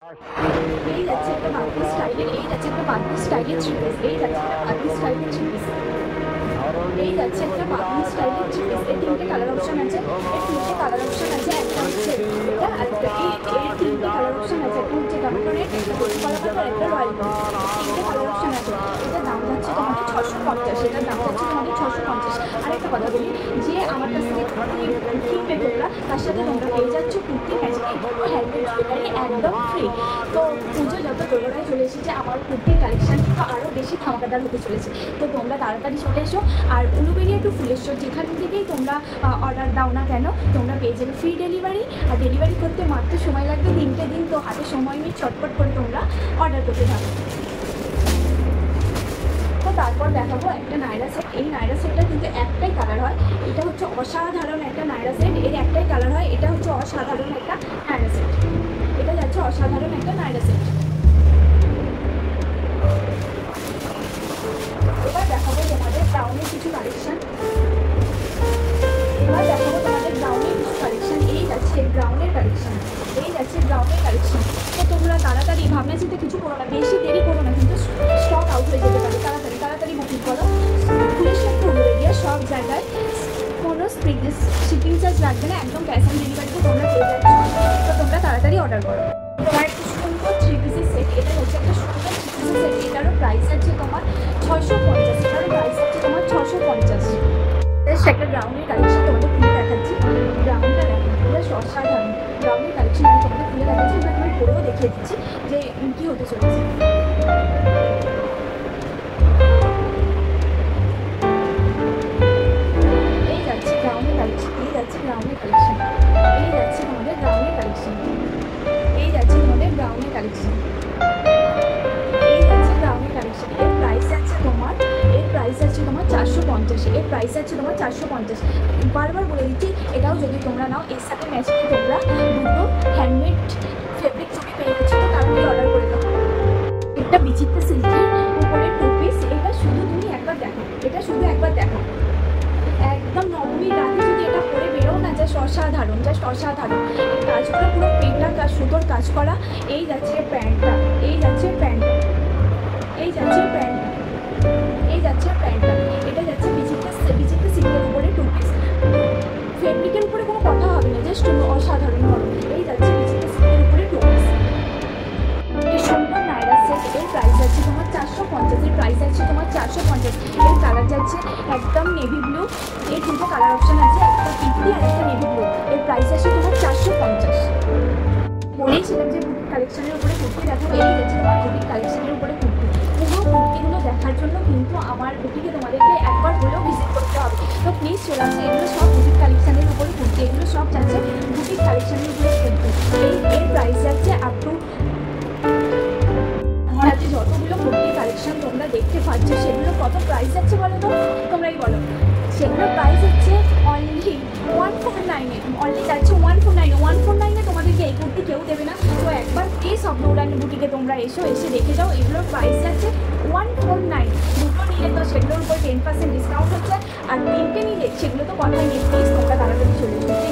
এই যাচ্ছে একটা বাঙ্গি স্টাইলের, এই যাচ্ছে একটা বাঙ্গি স্টাইলের থ্রি পিস, এই যাচ্ছে একটা বাঙ্গি স্টাইলের থ্রি পিস, এই যাচ্ছে একটা বাঙ্গি স্টাইলের থ্রি পিস। এর তিনটে কালার অপশন আছে, এর তিনটে কালার অপশন আছে। একটা হচ্ছে এটা, আরেকটা এর তিনটে কালার অপশন আছে। একটা হচ্ছে ডাবল রেড, একটা হলুদ কালার, আর একটা রয়্যাল ব্লু। তিনটে কালার অপশন আছে। এটার দাম যাচ্ছে তোমাদের 650, এটার দাম যাচ্ছে তোমাদের 650। আরেকটা কথা বলি, যে আমার কাছ থেকে কুর্তি কিনবে তোমরা, তার সাথে তোমরা পেয়ে যাচ্ছ কুর্তি ম্যাচিং হ্যান্ডমেড জুয়েলারি একদম ফ্রি। তো পুজো যত দোড়ায় চলে এসেছে, আমার কুর্তির কালেকশন কিন্তু আরও বেশি ধামাকাদার হতে চলেছে। তো তোমরা তাড়াতাড়ি চলে এসো। আর উলুবেড়িয়া টু ফুলেশ্বর যেখান থেকেই তোমরা অর্ডার দাও না কেন, তোমরা পেয়ে যাবে ফ্রি ডেলিভারি। আর ডেলিভারি করতে মাত্র সময় লাগবে 3টে দিন। তো হাতে সময় নিয়ে চটপট করে তোমরা অর্ডার করতে থাকো। তো তারপর দেখাবো একটা নায়রা সেট। এই নায়রা সেটটা কিন্তু একটাই কালার হয়, এটা হচ্ছে অসাধারণ একটা নায়রা সেট। এর একটাই কালার হয়, এটা হচ্ছে অসাধারণ একটা নায়রা সেট। এটা যাচ্ছে অসাধারণ একটা নায়রা সেট। এবার দেখাবো তোমাদের ব্রাউনের কিছু কালেকশন। এবার দেখাবো তোমাদের ব্রাউনের কিছু কালেকশন। এই যাচ্ছে ব্রাউনের কালেকশন, এই যাচ্ছে ব্রাউনের কালেকশন। তো তোমরা তাড়াতাড়ি ভাবনা চিন্তা কিছু করো না, বেশি দেরি করো না, কিন্তু স্টক আউট হয়ে যেতে পারে। তাড়াতাড়ি তাড়াতাড়ি বুকিং করো। ফুলেশ্বর টু উলুবেড়িয়া সব জায়গায় কোনো শিপিং চার্জ লাগবে না, একদম ক্যাশ অন ডেলিভারিতে তোমরা পেয়ে যাচ্ছ। তো তোমরা তাড়াতাড়ি অর্ডার করো। তোমার একটা সুন্দর থ্রি পিসের সেট, এটা হচ্ছে একটা সুন্দর থ্রি পিসের সেট। এটারও প্রাইস আছে তোমার 650, এটারও প্রাইস আছে তোমার 650। একটা ব্রাউনের কালেকশন তোমাদের খুলে দেখাচ্ছি। ব্রাউনটা দেখো, বেশ অসাধারণ ব্রাউনের কালেকশন আমি তোমাদের খুলে দেখাচ্ছি। এবার আমি পরেও দেখিয়ে দিচ্ছি যে কী হতে চলেছে। এই যাচ্ছে ব্রাউনের কালেকশন, এই যাচ্ছে ব্রাউনের কালেকশন, এই যাচ্ছে তোমাদের ব্রাউনের কালেকশন, এই যাচ্ছে তোমাদের ব্রাউনের কালেকশন, এই যাচ্ছে ব্রাউনের কালেকশন। এর প্রাইস আছে তোমার, এর প্রাইস আছে তোমার 450, এর প্রাইস আছে তোমার 450। বারবার বলে দিচ্ছি, এটাও যদি তোমরা নাও এর সাথে ম্যাচিং তোমরা দুটো হ্যান্ডমেড ফেব্রিক চুড়ি পেয়ে যাচ্ছ। তো তাড়াতাড়ি অর্ডার করে দাও। একটা বিচিত্র সিল্কের উপরে টু পিস, এটা শুধু তুমি একবার দেখো, এটা শুধু একবার দেখো। একদম নবমীর রাতে যদি এটা পরে বেরো না, জাস্ট অসাধারণ, জাস্ট অসাধারণ। কাজ করা পুরো পেটা কাজ, সুতোর কাজ করা। এই যাচ্ছে প্যান্টটা, এই যাচ্ছে প্যান্ট, এই যাচ্ছে প্যান্ট, এই যাচ্ছে প্যান্টটা। এটা যাচ্ছে বিচিত্র সিল্কের উপরে টু পিস। ফেব্রিকের উপরে কোনো কথা হবে না, জাস্ট অসাধারণ হবে। এই যাচ্ছে বিচিত্র সিল্কের উপরে টু পিস। এই সুন্দর নায়রা সেট, এর প্রাইস আছে তোমার 450, এর প্রাইস আছে তোমার 450। এর কালার যাচ্ছে একদম নেভি ব্লু, এর দুটো কালার অপশন আছে, একটা পিঙ্কি আর একটা নেভি ব্লু। এর প্রাইস আছে তোমার 450। বলেইছিলাম যে বুটিক কালেকশনের উপরে কুর্তি দেখাবো, এই যাচ্ছে তোমার বুটিক কালেকশনের উপরে কুর্তি। পুরো কুর্তিগুলো দেখার জন্য কিন্তু আমার বুটিকে তোমাদেরকে একবার হলেও ভিজিট করতে হবে। তো প্লিজ চলে আসছে, এগুলো সব বুটিক কালেকশনের উপরে কুর্তি, এগুলো সব যাচ্ছে বুটিক কালেকশনের উপরে কুর্তি। এর প্রাইস যাচ্ছে আপ টু, আমার হাতে যতগুলো কুর্তির কালেকশন তোমরা দেখতে পাচ্ছ, সেগুলো কত প্রাইস যাচ্ছে বলো তো, তোমরাই বলো। সেগুলোর প্রাইস হচ্ছে অনলি 149, অনলি যাচ্ছে 149। 149 তোমাদেরকে এই কুর্তি কেউ দেবে না। তো একবার প্লিজ স্বপ্ন উড়ান বুটিকে তোমরা এসে দেখে যাও। এগুলোর প্রাইস যাচ্ছে 149। দুটো নিলে তো সেগুলোর উপর 10% ডিসকাউন্ট হচ্ছে, আর তিনটে নিলে সেগুলো তো কথাই নেই। প্লিজ তোমরা তাড়াতাড়ি চলে এসো।